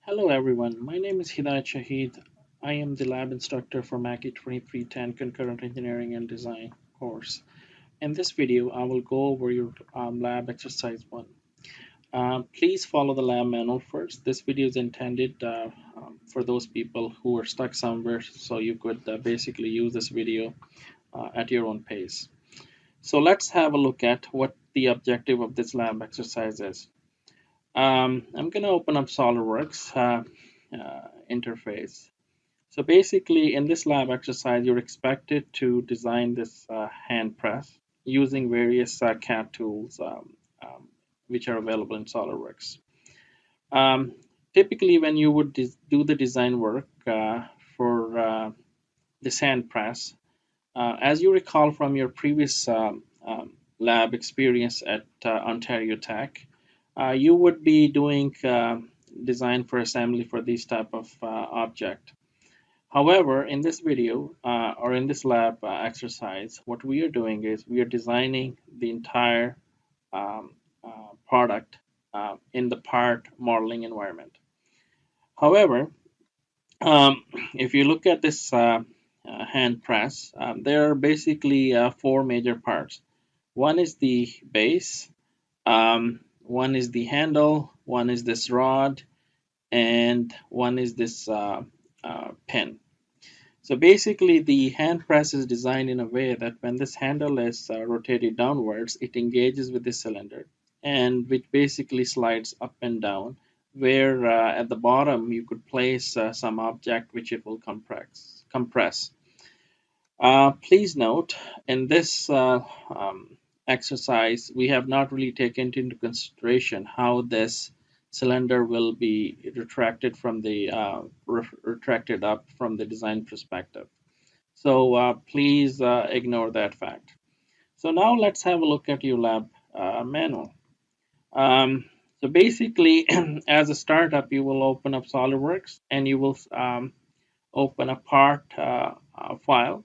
Hello everyone, my name is Hidayat Shahid. I am the lab instructor for MECE2310 Concurrent Engineering and Design course. In this video, I will go over your lab exercise 1. Please follow the lab manual first. This video is intended for those people who are stuck somewhere, so you could basically use this video at your own pace. So let's have a look at what the objective of this lab exercise is. I'm going to open up SolidWorks interface. So basically, in this lab exercise, you're expected to design this hand press using various CAD tools which are available in SolidWorks. Um, Typically, when you would do the design work for this hand press, as you recall from your previous lab experience at Ontario Tech, you would be doing design for assembly for this type of object. However, in this video or in this lab exercise, what we are doing is we are designing the entire product in the part modeling environment. However, if you look at this hand press, there are basically four major parts. One is the base, one is the handle, one is this rod, and one is this pin. So basically, the hand press is designed in a way that when this handle is rotated downwards, it engages with the cylinder, and which basically slides up and down, where at the bottom you could place some object which it will compress. Please note, in this exercise, we have not really taken into consideration how this cylinder will be retracted from the retracted up from the design perspective. So please ignore that fact. So now let's have a look at your lab manual. So basically, as a startup, you will open up SolidWorks and you will open a part file,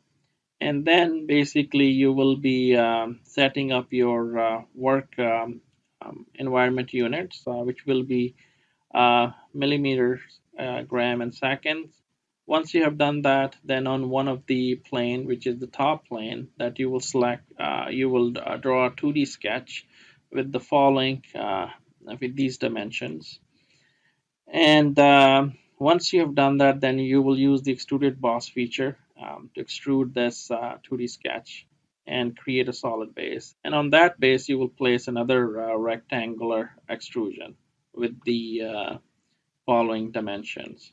and then basically you will be setting up your work environment units, which will be millimeters, gram, and seconds. Once you have done that, then on one of the plane, which is the top plane, that you will select, you will draw a 2D sketch with the following, with these dimensions. And once you have done that, then you will use the extruded boss feature to extrude this 2D sketch and create a solid base. And on that base, you will place another rectangular extrusion with the following dimensions.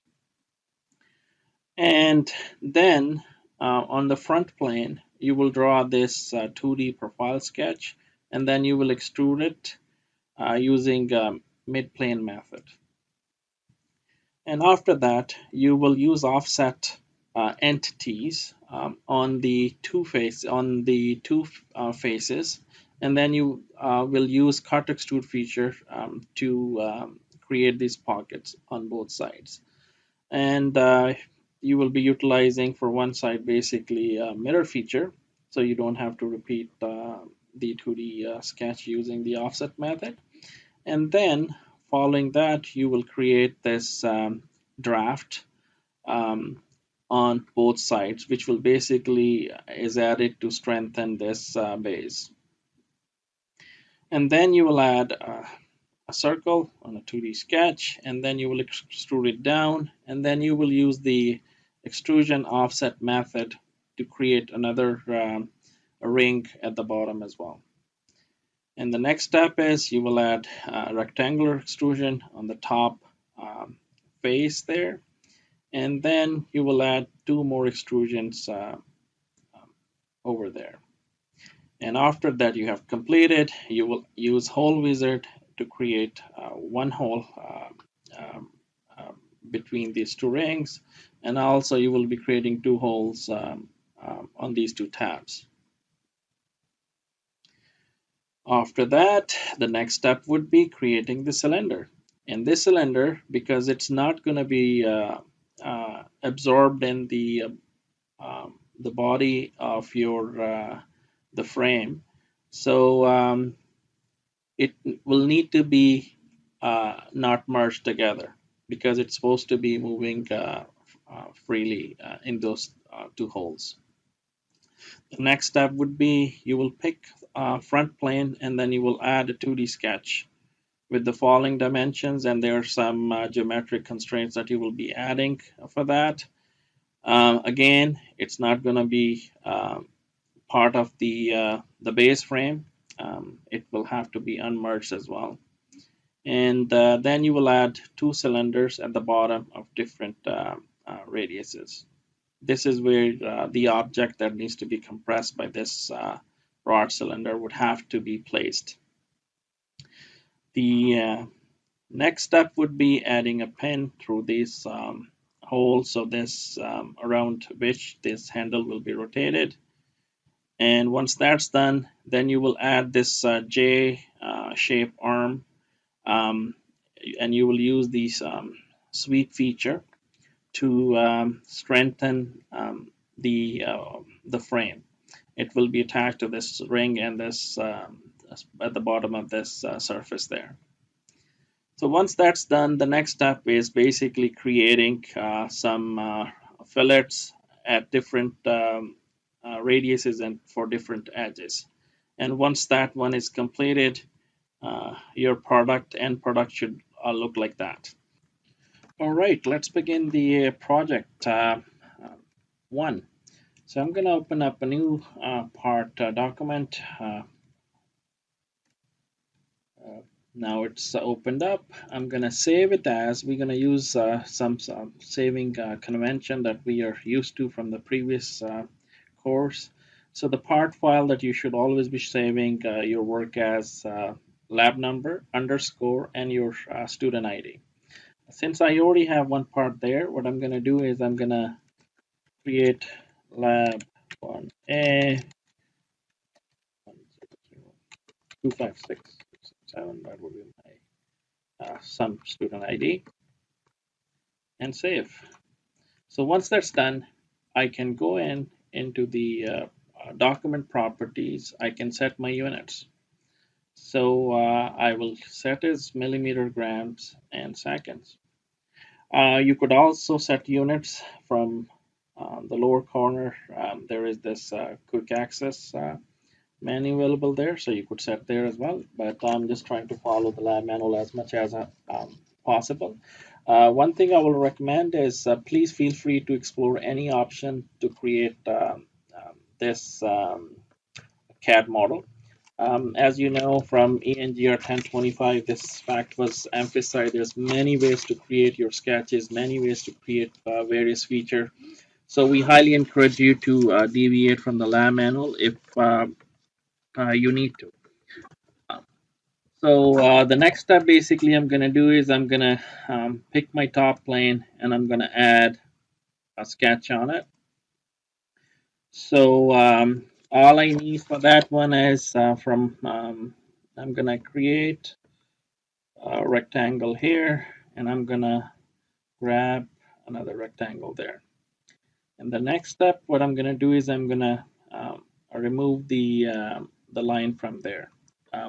And then on the front plane, you will draw this 2D profile sketch, and then you will extrude it using mid-plane method. And after that, you will use offset entities on the two faces, and then you will use cut extrude feature to create these pockets on both sides. And you will be utilizing for one side basically a mirror feature, so you don't have to repeat the 2D sketch using the offset method. And then following that, you will create this draft on both sides, which will basically is added to strengthen this base. And then you will add a circle on a 2D sketch, and then you will extrude it down, and then you will use the extrusion offset method to create another ring at the bottom as well. And the next step is you will add rectangular extrusion on the top face there, and then you will add two more extrusions over there. And after that you have completed, you will use hole wizard to create one hole between these two rings, and also you will be creating two holes on these two tabs. After that, the next step would be creating the cylinder. And this cylinder, because it's not going to be absorbed in the body of your the frame, so it will need to be not merged together. because it's supposed to be moving freely in those two holes. The next step would be you will pick front plane and then you will add a 2D sketch with the following dimensions, and there are some geometric constraints that you will be adding for that. Again, it's not going to be part of the base frame. It will have to be unmerged as well. And then you will add two cylinders at the bottom of different radiuses. This is where the object that needs to be compressed by this rod cylinder would have to be placed. The next step would be adding a pin through these holes, so this around which this handle will be rotated. And once that's done, then you will add this J shape arm, and you will use this sweep feature to strengthen the frame. It will be attached to this ring and this at the bottom of this surface there. So once that's done, the next step is basically creating some fillets at different radiuses and for different edges. And once that one is completed, your end product should look like that. All right, let's begin the project one. So I'm going to open up a new part document. Now it's opened up. I'm going to save it as we're going to use some saving convention that we are used to from the previous course. So the part file that you should always be saving your work as lab number, underscore, and your student ID. Since I already have one part there, what I'm going to do is I'm going to create lab 1A 25667. That would be my some student ID, and save. So once that's done, I can go into the document properties. I can set my units. So I will set as millimeter, grams, and seconds. You could also set units from the lower corner. There is this quick access menu available there, so you could set there as well. But I'm just trying to follow the lab manual as much as possible. One thing I will recommend is please feel free to explore any option to create this CAD model. As you know from ENGR 1025, this fact was emphasized. There's many ways to create your sketches, many ways to create various features. So we highly encourage you to deviate from the lab manual if you need to. So the next step basically I'm going to do is I'm going to pick my top plane and I'm going to add a sketch on it. So all I need for that one is I'm going to create a rectangle here, and I'm going to grab another rectangle there. And the next step, what I'm going to do is I'm going to remove the line from there.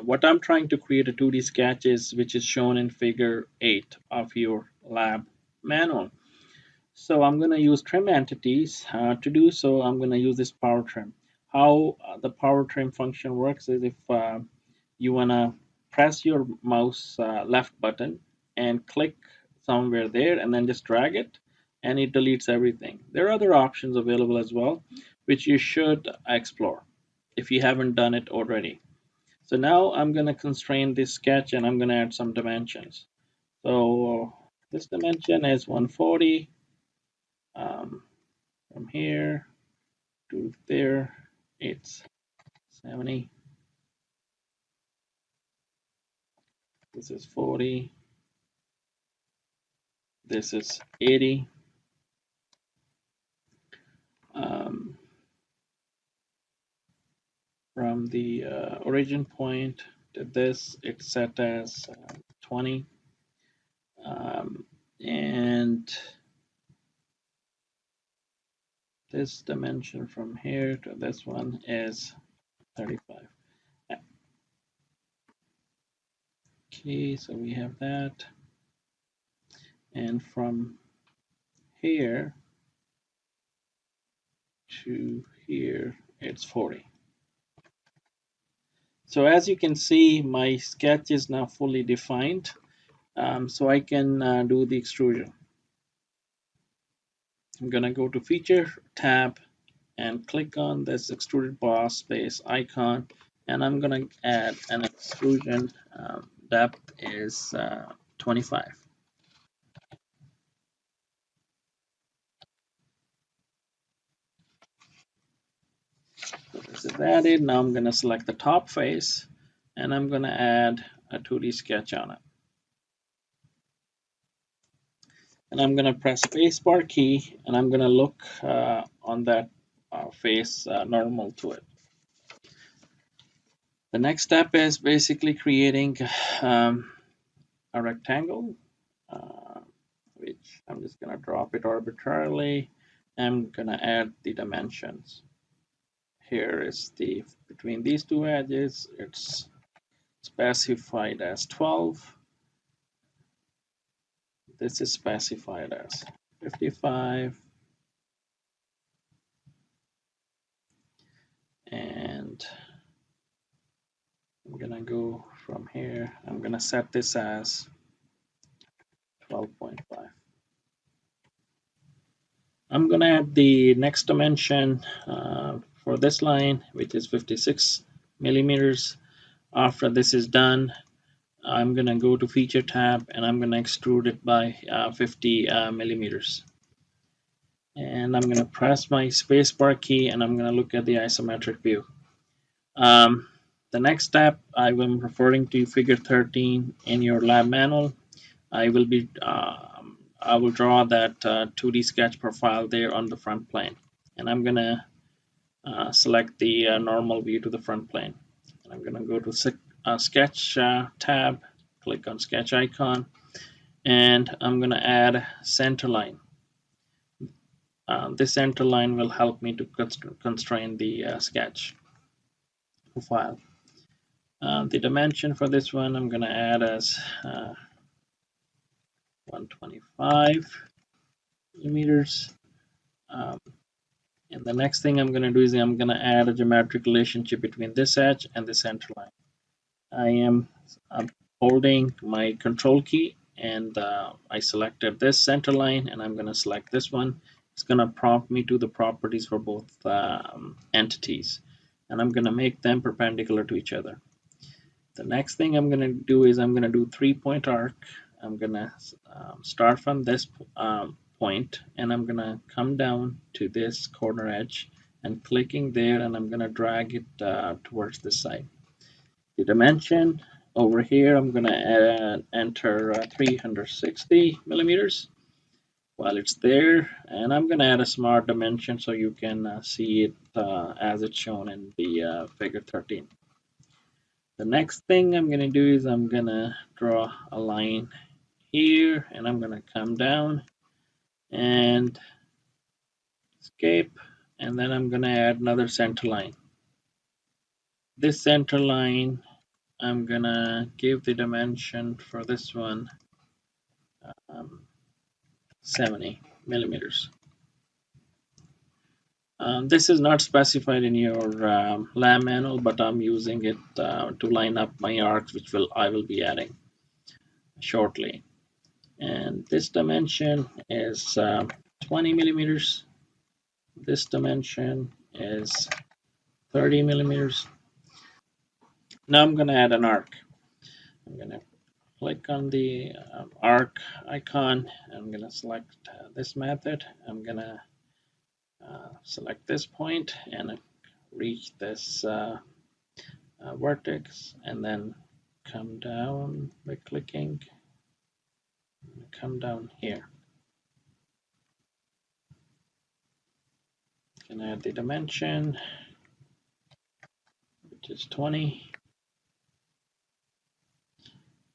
What I'm trying to create a 2D sketch is, which is shown in figure 8 of your lab manual. So I'm going to use trim entities. To do so, I'm going to use this power trim. How the power trim function works is if you want to press your mouse left button and click somewhere there and then just drag it, and it deletes everything. There are other options available as well, which you should explore if you haven't done it already. So now I'm going to constrain this sketch and I'm going to add some dimensions. So this dimension is 140. From here to there, it's 70. This is 40. This is 80. From the origin point to this, it's set as 20. And this dimension from here to this one is 35. Okay, so we have that. and from here to here it's 40. So as you can see, my sketch is now fully defined, so I can do the extrusion. I'm gonna go to Feature tab and click on this extruded boss space icon, and I'm gonna add an extrusion. Depth is 25. So this is added. Now I'm gonna select the top face, and I'm gonna add a 2D sketch on it. And I'm gonna press spacebar key, and I'm gonna look on that face normal to it. The next step is basically creating a rectangle, which I'm just gonna drop it arbitrarily. I'm gonna add the dimensions. Here is the between these two edges, it's specified as 12. This is specified as 55. And I'm gonna go from here. I'm gonna set this as 12.5. I'm gonna add the next dimension for this line, which is 56 millimeters. After this is done, I'm gonna go to Feature tab and I'm gonna extrude it by 50 millimeters. And I'm gonna press my spacebar key and I'm gonna look at the isometric view. The next step, I am referring to Figure 13 in your lab manual. I will draw that 2D sketch profile there on the front plane, and I'm gonna select the normal view to the front plane. And I'm gonna go to Sketch tab, click on Sketch icon, and I'm gonna add center line. This center line will help me to constrain the sketch profile. The dimension for this one I'm gonna add as 125 millimeters. And the next thing I'm going to do is I'm going to add a geometric relationship between this edge and the center line. I am holding my control key and I selected this center line and I'm going to select this one. It's going to prompt me to the properties for both entities, and I'm going to make them perpendicular to each other. The next thing I'm going to do is I'm going to do 3-point arc. I'm going to start from this point and I'm going to come down to this corner edge and clicking there, and I'm going to drag it towards this side. The dimension over here, I'm going to enter 360 millimeters while it's there, and I'm going to add a smart dimension so you can see it as it's shown in the figure 13. The next thing I'm going to do is I'm going to draw a line here, and I'm going to come down and escape, and then I'm going to add another center line. This center line, I'm going to give the dimension for this one 70 millimeters. This is not specified in your lab manual, but I'm using it to line up my arcs, which I will be adding shortly. And this dimension is 20 millimeters. This dimension is 30 millimeters. Now I'm going to add an arc. I'm going to click on the arc icon. I'm going to select this method. I'm going to select this point and reach this vertex, and then come down by clicking. Come down here. Can add the dimension, which is 20,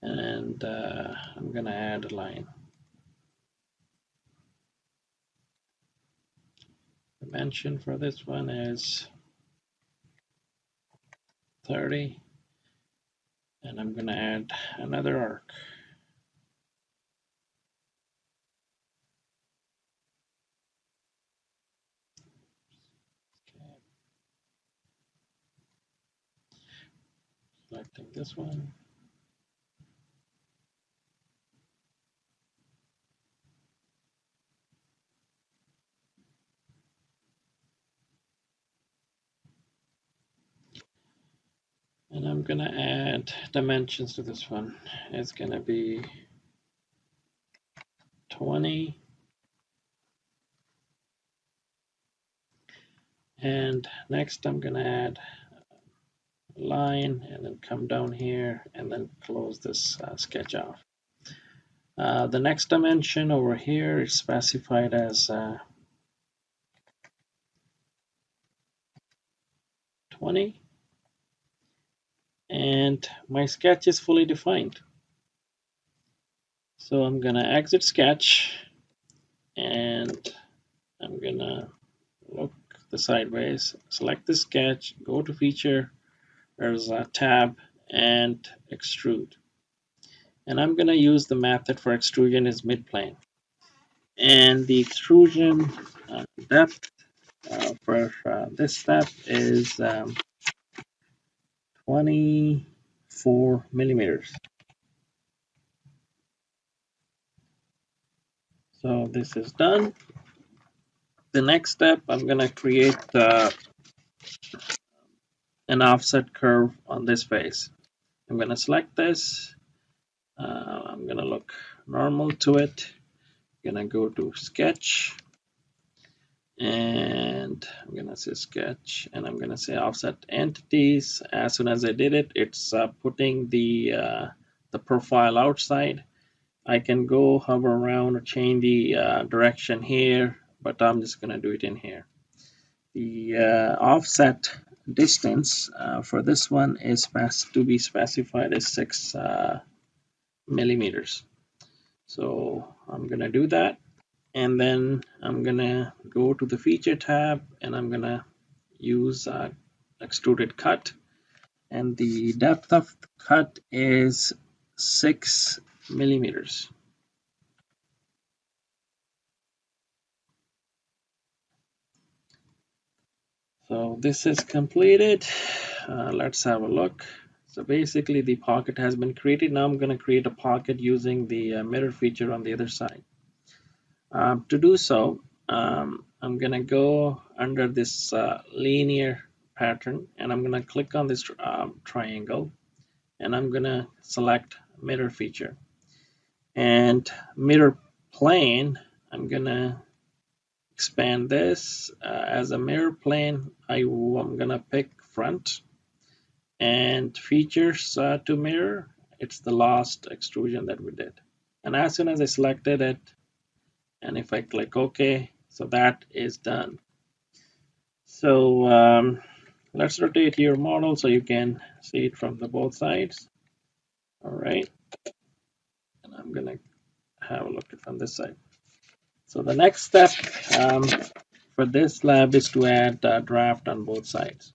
and I'm going to add a line. Dimension for this one is 30, and I'm going to add another arc. selecting this one. And I'm gonna add dimensions to this one. It's gonna be 20. And next I'm gonna add a line and then come down here and then close this sketch off. The next dimension over here is specified as 20. And my sketch is fully defined. So I'm gonna exit sketch and I'm gonna look the sideways, select the sketch, go to feature, there's a tab and extrude. And I'm gonna use the method for extrusion is midplane. And the extrusion depth for this step is 24 millimeters. So this is done. The next step, I'm gonna create an offset curve on this face. I'm gonna select this. I'm gonna look normal to it. I'm gonna go to sketch and I'm gonna say sketch and I'm gonna say offset entities. As soon as I did it, it's putting the profile outside. I can go hover around or change the direction here, but I'm just gonna do it in here. The offset distance for this one is to be specified as 6 millimeters. So I'm gonna do that, and then I'm gonna go to the feature tab and I'm gonna use extruded cut, and the depth of the cut is 6 millimeters. So this is completed. Let's have a look. So basically the pocket has been created. Now I'm going to create a pocket using the mirror feature on the other side. To do so, I'm going to go under this linear pattern and I'm going to click on this triangle and I'm going to select mirror feature. And mirror plane, I'm going to expand this as a mirror plane. I'm going to pick front and features to mirror. It's the last extrusion that we did. And as soon as I selected it, and if I click OK, so that is done. So let's rotate your model so you can see it from the both sides. All right. And I'm going to have a look at from this side. So the next step for this lab is to add draft on both sides.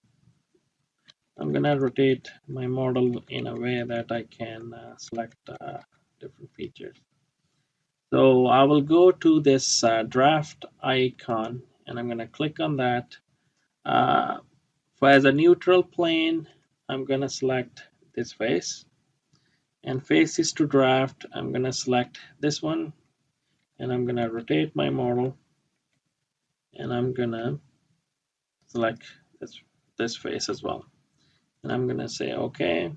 I'm going to rotate my model in a way that I can select different features. So I will go to this draft icon and I'm going to click on that. For as a neutral plane, I'm going to select this face. And faces to draft, I'm going to select this one. And I'm going to rotate my model. And I'm going to select this face as well. And I'm going to say OK.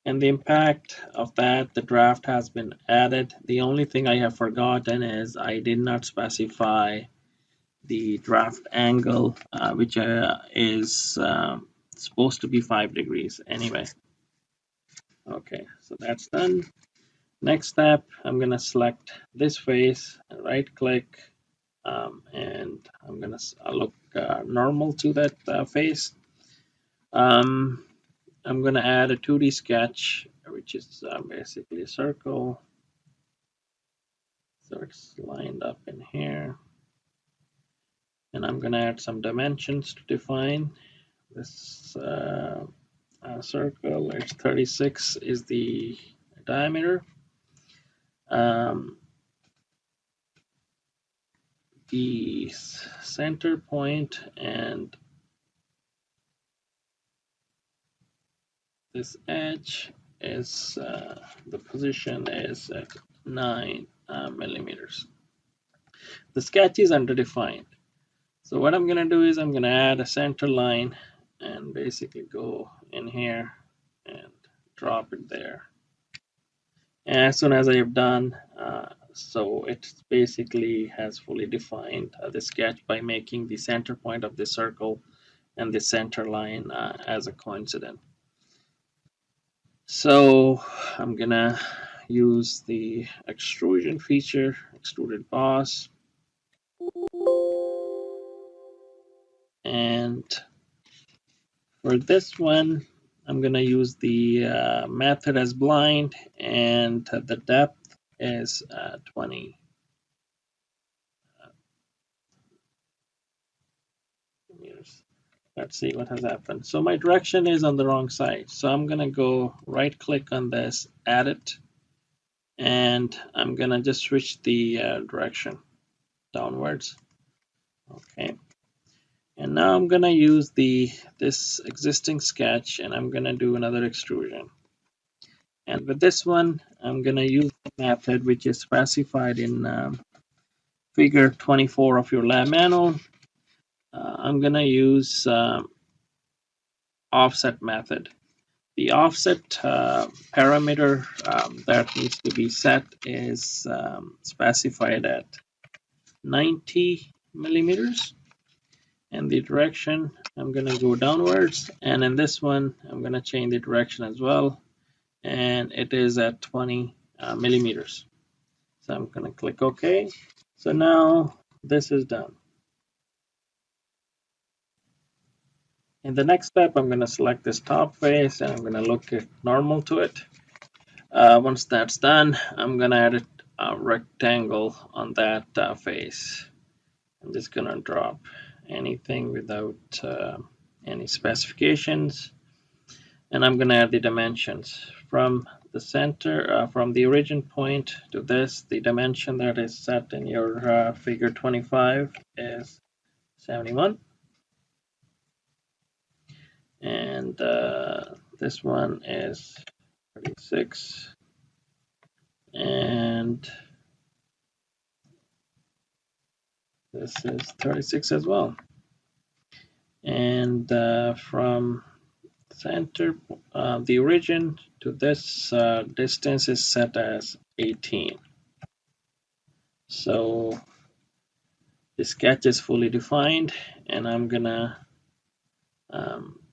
And the impact of that, the draft has been added. The only thing I have forgotten is I did not specify the draft angle, which is supposed to be 5 degrees anyway. Okay, so that's done. Next step, I'm going to select this face, right click, and I'm going to look normal to that face. I'm going to add a 2D sketch, which is basically a circle. So it's lined up in here. And I'm going to add some dimensions to define this circle. It's 36 is the diameter. The center point and this edge is the position is at 9 millimeters. The sketch is underdefined. So what I'm going to do is I'm going to add a center line and basically go in here and drop it there. And as soon as I have done, so it basically has fully defined the sketch by making the center point of the circle and the center line as a coincident. So I'm gonna use the extrusion feature, extruded boss, and for this one I'm gonna use the method as blind, and the depth is 20 meters. Let's see what has happened. So my direction is on the wrong side. So I'm gonna go right click on this, edit, and I'm gonna just switch the direction downwards. Okay. And now I'm gonna use this existing sketch and I'm gonna do another extrusion. And with this one, I'm gonna use the method which is specified in figure 24 of your lab manual. I'm gonna use offset method. The offset parameter that needs to be set is specified at 90 millimeters. And the direction, I'm going to go downwards. And in this one, I'm going to change the direction as well. And it is at 20 millimeters. So I'm going to click OK. So now this is done. In the next step, I'm going to select this top face and I'm going to look at normal to it. Once that's done, I'm going to add a rectangle on that face. I'm just going to drop anything without any specifications. And I'm going to add the dimensions from the center, from the origin point to this. The dimension that is set in your figure 25 is 71. And this one is 36. And this is 36 as well. And from center, the origin to this distance is set as 18. So the sketch is fully defined, and I'm gonna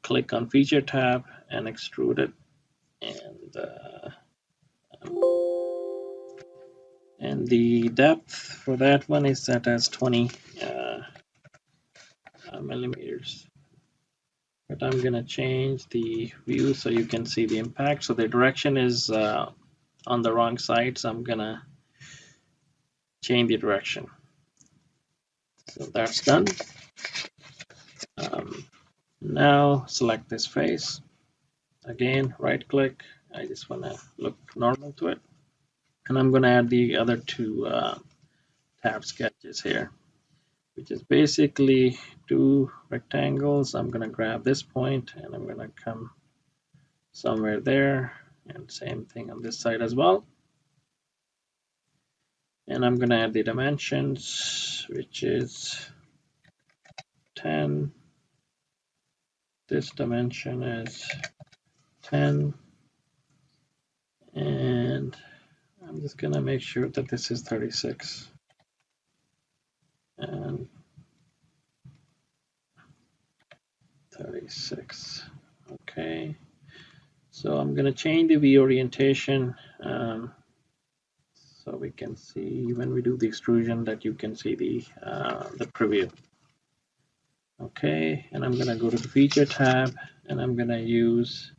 click on Feature tab and extrude it, and the depth for that one is set as 20 millimeters. But I'm gonna change the view so you can see the impact. So the direction is on the wrong side, so I'm gonna change the direction. So that's done. Now select this face. Again, right click. I just want to look normal to it. And I'm going to add the other two tab sketches here, which is basically two rectangles. I'm going to grab this point and I'm going to come somewhere there, and same thing on this side as well. And I'm going to add the dimensions, which is 10. This dimension is 10. And I'm just going to make sure that this is 36. And 36. Okay. So I'm going to change the view orientation so we can see when we do the extrusion that you can see the preview. Okay, and I'm going to go to the Feature tab and I'm going to use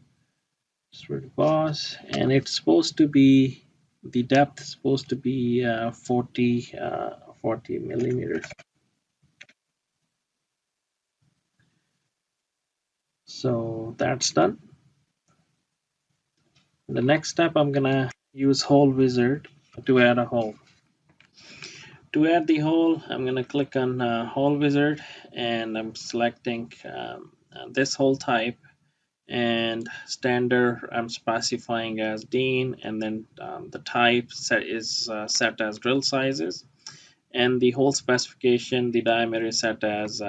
Extrude Boss, and it's supposed to be, the depth is supposed to be 40 millimeters. So that's done. The next step, I'm going to use Hole Wizard to add a hole. To add the hole, I'm going to click on Hole Wizard and I'm selecting this hole type, and standard I'm specifying as Dean, and then the type is set as drill sizes, and the hole specification, the diameter is set as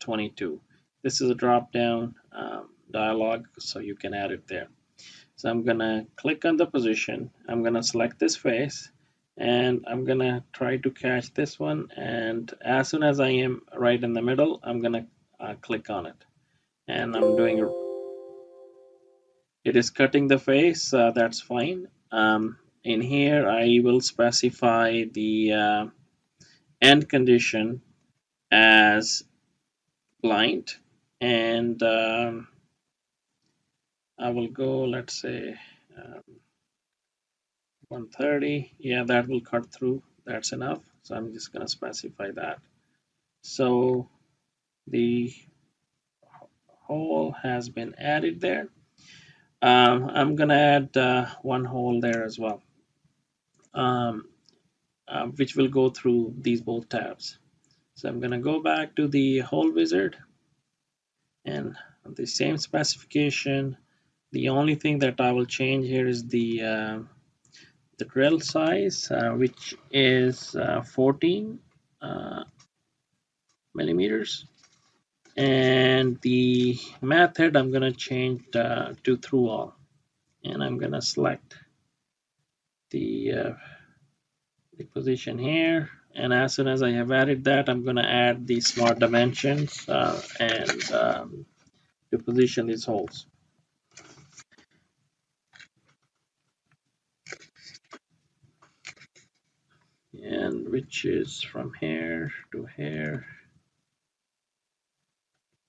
22. This is a drop down dialog, so you can add it there. So I'm gonna click on the position, I'm gonna select this face, and I'm gonna try to catch this one, and as soon as I am right in the middle, I'm gonna click on it, and I'm doing it is cutting the face, that's fine. In here I will specify the end condition as blind, and I will go, let's say 130. Yeah, that will cut through, that's enough. So I'm just going to specify that. So the hole has been added there. I'm going to add one hole there as well, which will go through these both tabs. So I'm going to go back to the hole wizard, and the same specification. The only thing that I will change here is the drill size, which is 14 millimeters, and the method I'm going to change to through all, and I'm going to select the position here, and as soon as I have added that, I'm going to add the smart dimensions and to position these holes. And which is from here to here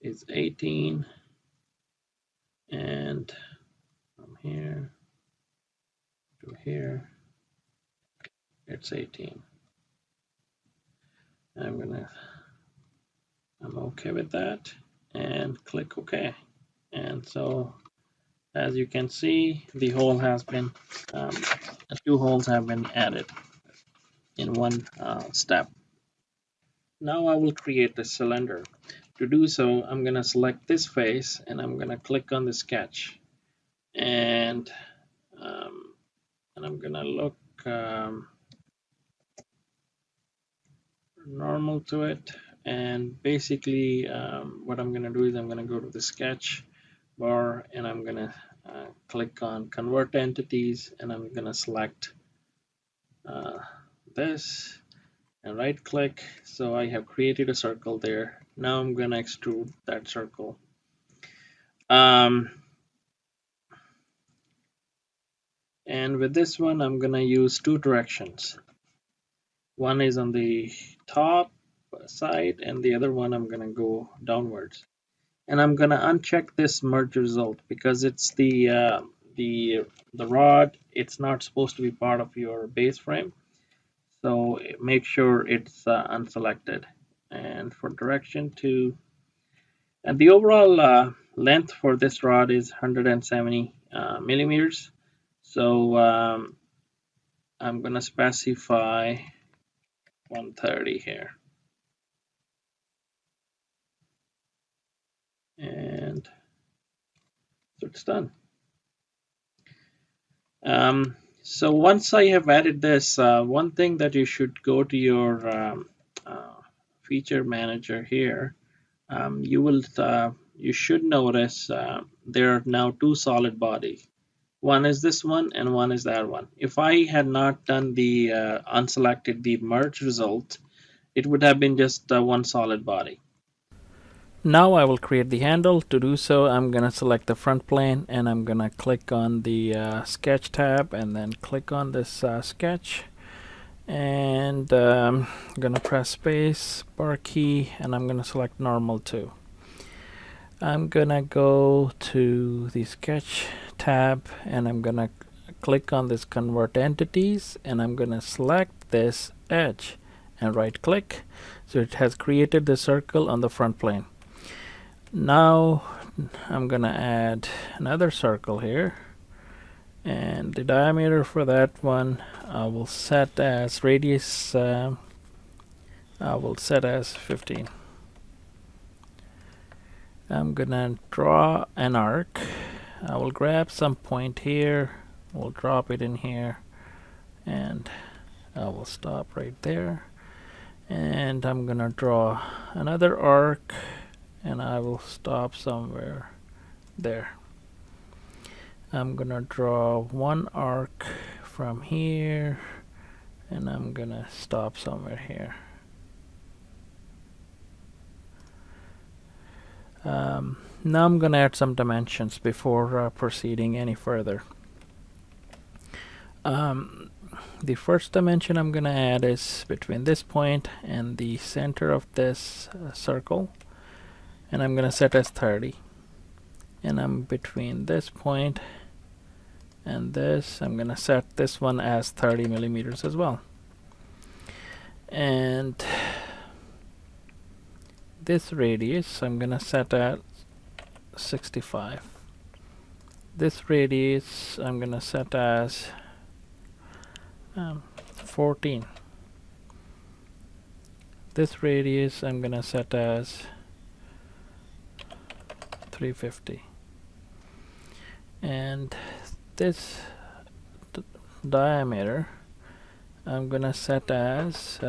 is 18, and from here to here it's 18. I'm okay with that, and click OK. And so as you can see, the hole has been two holes have been added in one step. Now I will create a cylinder. To do so, I'm going to select this face, and I'm going to click on the sketch, and I'm going to look normal to it. And basically what I'm going to do is I'm going to go to the sketch bar, and I'm going to click on convert entities, and I'm going to select this and right click. So I have created a circle there. Now I'm going to extrude that circle. And with this one, I'm going to use two directions. One is on the top side, and the other one I'm going to go downwards. And I'm going to uncheck this merge result because it's the rod. It's not supposed to be part of your base frame. So make sure it's unselected. And for direction 2, and the overall length for this rod is 170 millimeters. So I'm going to specify 130 here. And so it's done. So once I have added this, one thing that you should go to your feature manager here, you should notice there are now two solid bodies. One is this one, and one is that one. If I had not done the unselected the merge result, it would have been just one solid body. Now I will create the handle. To do so, I'm going to select the front plane, and I'm going to click on the sketch tab, and then click on this sketch, and I'm going to press space bar key, and I'm going to select normal too. I'm going to go to the sketch tab, and I'm going to click on this convert entities, and I'm going to select this edge and right click. So it has created the circle on the front plane. Now I'm gonna add another circle here, and the diameter for that one I will set as radius, I will set as 15. I'm gonna draw an arc. I will grab some point here, we'll drop it in here, and I will stop right there. And I'm gonna draw another arc, and I will stop somewhere there. I'm gonna draw one arc from here, and I'm gonna stop somewhere here. Now I'm gonna add some dimensions before proceeding any further. The first dimension I'm gonna add is between this point and the center of this circle, and I'm gonna set as 30. And I'm between this point and this, I'm gonna set this one as 30 millimeters as well. And this radius I'm gonna set at 65. This radius I'm gonna set as 14. This radius I'm gonna set as 350. And this diameter I'm gonna set as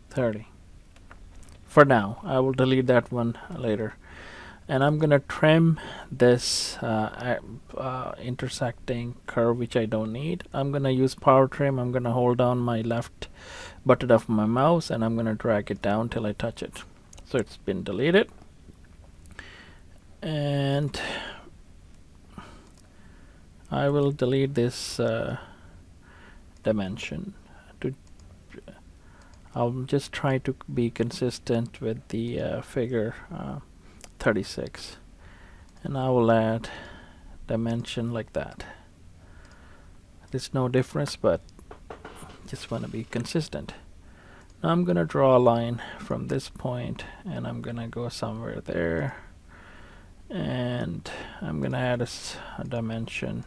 30. For now, I will delete that one later. And I'm gonna trim this intersecting curve, which I don't need. I'm gonna use power trim. I'm gonna hold down my left button of my mouse, and I'm gonna drag it down till I touch it. So it's been deleted. And I will delete this dimension. I'll just try to be consistent with the figure 36, and I will add dimension like that. There's no difference, but just want to be consistent. Now I'm gonna draw a line from this point, and I'm gonna go somewhere there, and I'm gonna add a dimension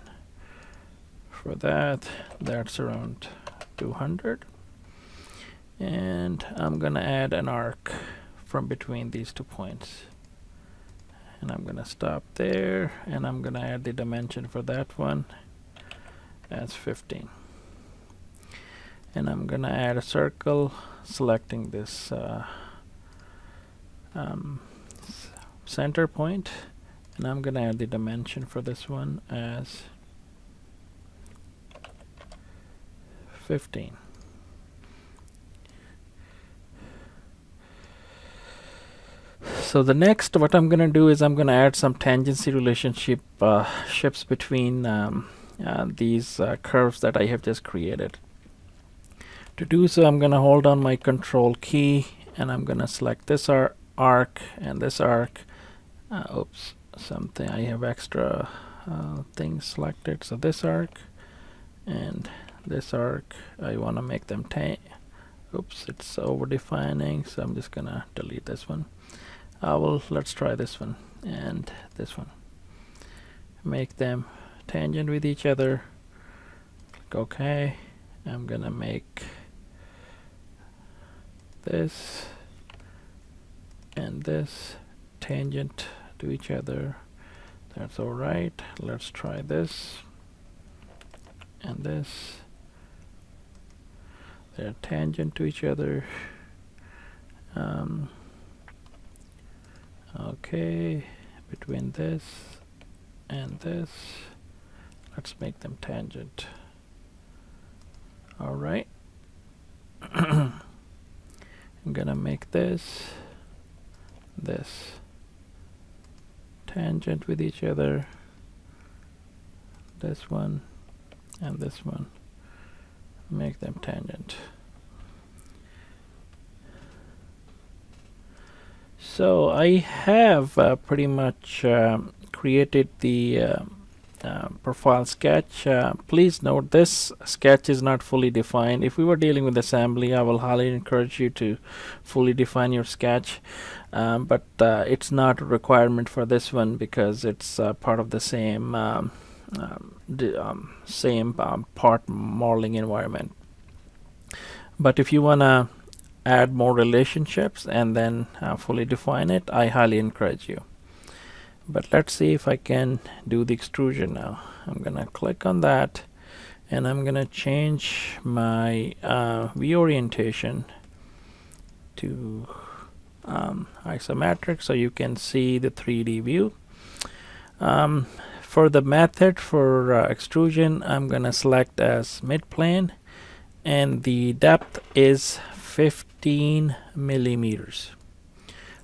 for that. That's around 200. And I'm gonna add an arc from between these 2 points, and I'm gonna stop there, and I'm gonna add the dimension for that one as 15. And I'm gonna add a circle, selecting this center point, and I'm gonna add the dimension for this one as 15. So the next, what I'm gonna do is I'm gonna add some tangency relationship ships between these curves that I have just created. To do so, I'm gonna hold on my control key, and I'm gonna select this arc and this arc. Oops, something, I have extra things selected. So this arc and this arc, I wanna make them oops, it's over defining, so I'm just gonna delete this one. Let's try this one and this one. Make them tangent with each other. Click OK. I'm gonna make this and this tangent to each other. That's all right. Let's try this and this. They're tangent to each other. Okay, between this and this, let's make them tangent. All right. I'm gonna make this tangent with each other, this one and this one, make them tangent. So I have pretty much created the profile sketch. Please note, this sketch is not fully defined. If we were dealing with assembly, I will highly encourage you to fully define your sketch, but it's not a requirement for this one because it's part of the same part modeling environment. But if you wanna add more relationships and then fully define it, I highly encourage you. But let's see if I can do the extrusion now. I'm gonna click on that, and I'm gonna change my view orientation to isometric so you can see the 3D view. For the method for extrusion, I'm gonna select as midplane, and the depth is 15 millimeters.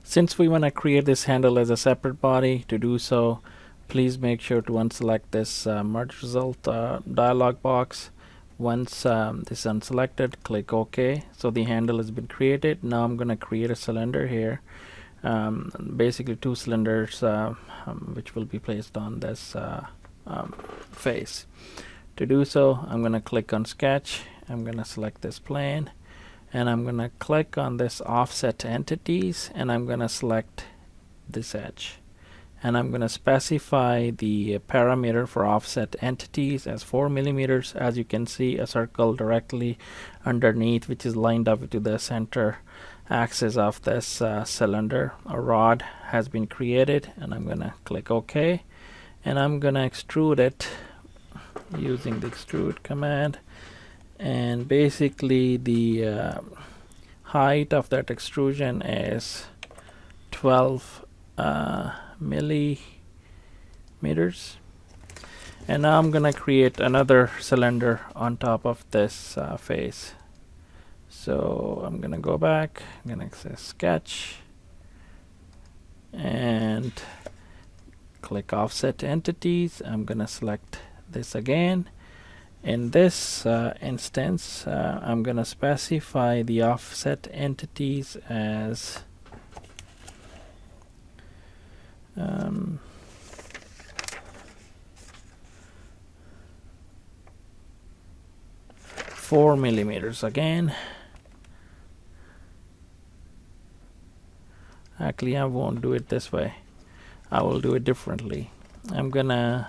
Since we want to create this handle as a separate body, to do so, please make sure to unselect this merge result dialog box. Once this is unselected, click OK. So the handle has been created. Now I'm going to create a cylinder here. Basically 2 cylinders which will be placed on this face. To do so, I'm going to click on Sketch. I'm going to select this plane, and I'm going to click on this offset entities, and I'm going to select this edge, and I'm going to specify the parameter for offset entities as 4 millimeters. As you can see, a circle directly underneath which is lined up to the center axis of this cylinder. A rod has been created, and I'm going to click OK, and I'm going to extrude it using the extrude command. And basically the height of that extrusion is 12 millimeters. And now I'm gonna create another cylinder on top of this face. So I'm gonna go back, I'm gonna say Sketch, and click offset entities. I'm gonna select this again. In this instance, I'm going to specify the offset entities as 4 millimeters again. Actually, I won't do it this way. I will do it differently. I'm going to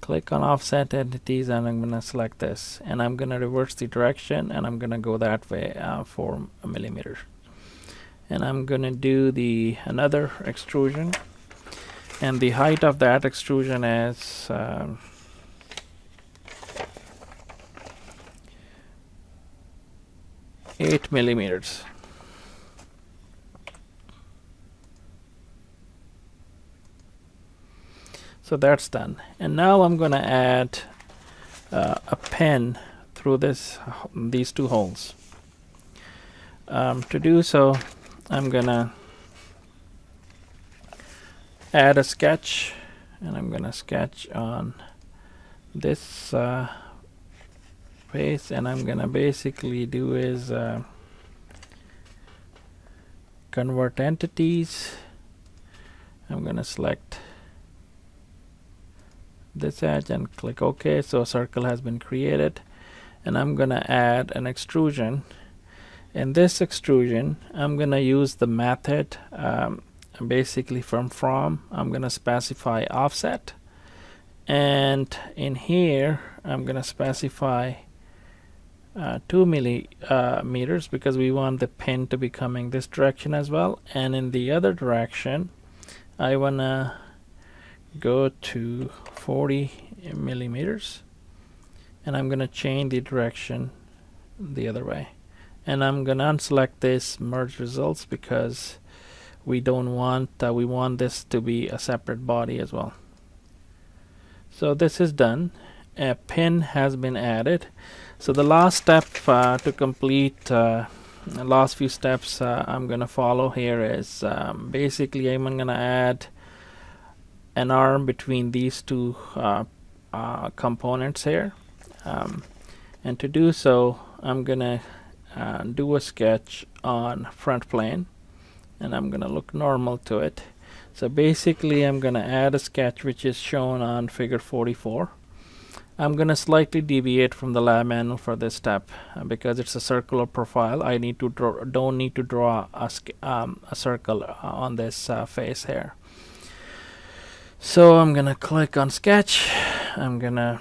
click on offset entities, and I'm going to select this, and I'm going to reverse the direction, and I'm going to go that way 4 millimeters. And I'm going to do another extrusion, and the height of that extrusion is 8 millimeters. So that's done, and now I'm going to add a pen through these 2 holes. To do so, I'm going to add a sketch, and I'm going to sketch on this face, and I'm going to basically do is convert entities. I'm going to select this edge and click OK. So a circle has been created, and I'm gonna add an extrusion. In this extrusion, I'm gonna use the method basically from I'm gonna specify offset, and in here I'm gonna specify 2 millimeters because we want the pin to be coming this direction as well, and in the other direction I wanna go to 40 millimeters, and I'm going to change the direction the other way, and I'm going to unselect this merge results because we don't want we want this to be a separate body as well. So this is done. A pin has been added. So the last step to complete the last few steps I'm going to follow here is basically I'm going to add an arm between these 2 components here, and to do so I'm gonna do a sketch on front plane, and I'm gonna look normal to it. So basically I'm gonna add a sketch which is shown on figure 44. I'm gonna slightly deviate from the lab manual for this step because it's a circular profile. I need to don't need to draw a circle on this face here. So I'm gonna click on sketch, I'm gonna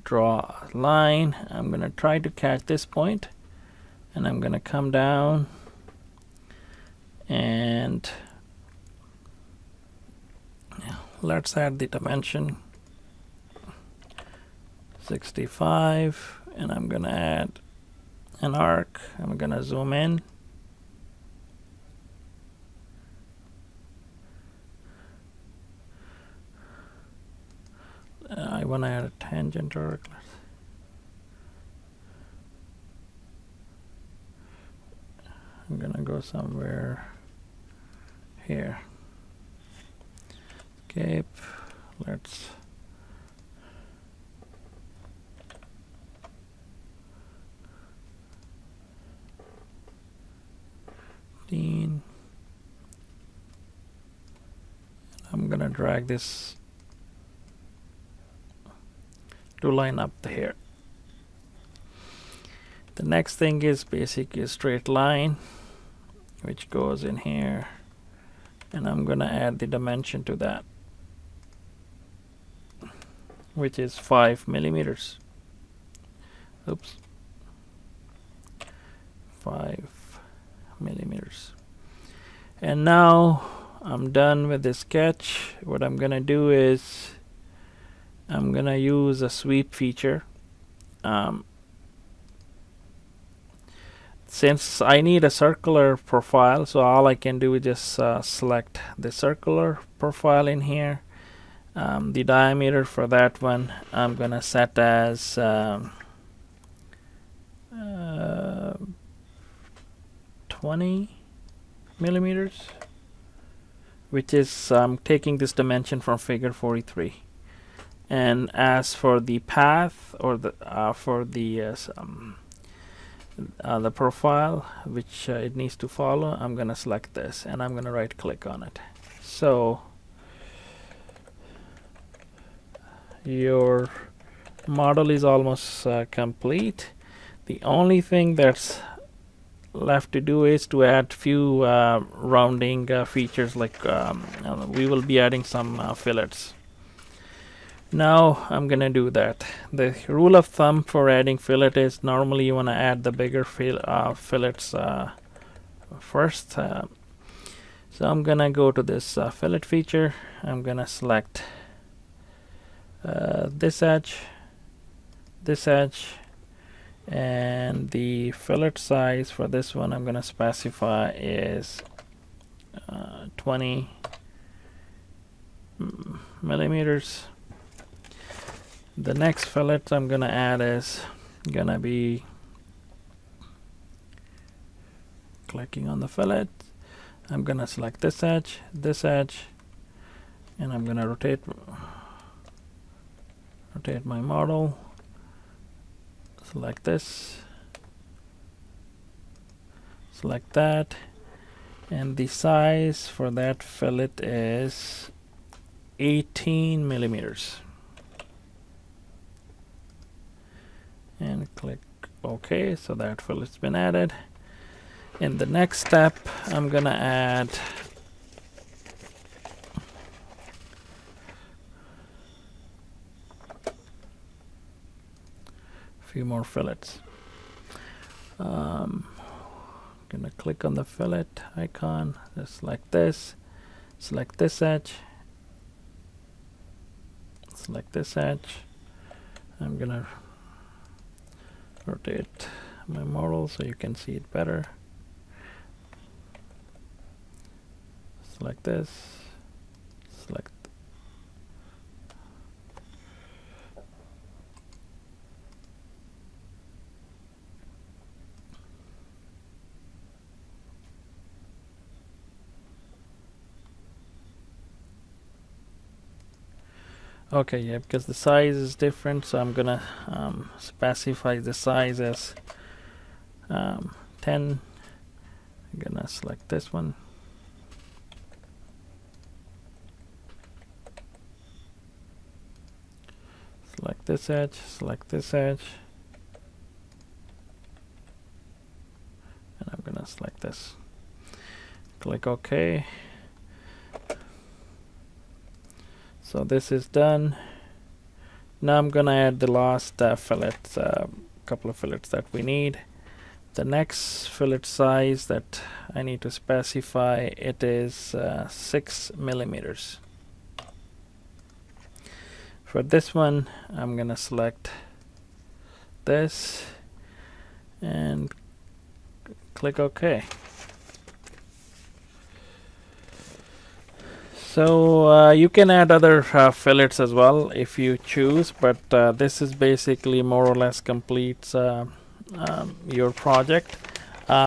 draw a line, I'm gonna try to catch this point, and I'm gonna come down and let's add the dimension 65, and I'm gonna add an arc. I'm gonna zoom in. I want to add a tangent arc. I'm gonna go somewhere here. Escape. Let's I'm gonna drag this to line up here. The next thing is basically a straight line which goes in here, and I'm gonna add the dimension to that, which is 5 millimeters. Oops, 5 millimeters. And now I'm done with the sketch. What I'm gonna do is I'm gonna use a sweep feature. Since I need a circular profile, so all I can do is just select the circular profile in here. The diameter for that one I'm gonna set as 20 millimeters, which is taking this dimension from figure 43. And as for the path, or the profile which it needs to follow, I'm gonna select this and I'm gonna right click on it. So your model is almost complete. The only thing that's left to do is to add few rounding features, like we will be adding some fillets. Now I'm gonna do that. The rule of thumb for adding fillet is normally you want to add the bigger fillets first. So I'm gonna go to this fillet feature. I'm gonna select this edge, and the fillet size for this one I'm gonna specify is 20 millimeters. The next fillet I'm gonna add is gonna be clicking on the fillet. I'm gonna select this edge, and I'm gonna rotate my model. Select this, select that, and the size for that fillet is 18 millimeters. And click OK. So that fillet's been added. In the next step, I'm gonna add a few more fillets. Gonna click on the fillet icon, just like this. Select this edge. Select this edge. I'm gonna rotate my model so you can see it better. Select this, select. Okay, yeah, because the size is different, so I'm gonna specify the size as 10. I'm gonna select this one. Select this edge, select this edge, and I'm gonna select this. Click OK. So this is done. Now I'm gonna add the last fillets, couple of fillets that we need. The next fillet size that I need to specify, it is 6 millimeters. For this one, I'm gonna select this and click OK. So you can add other fillets as well if you choose, but this is basically more or less completes your project.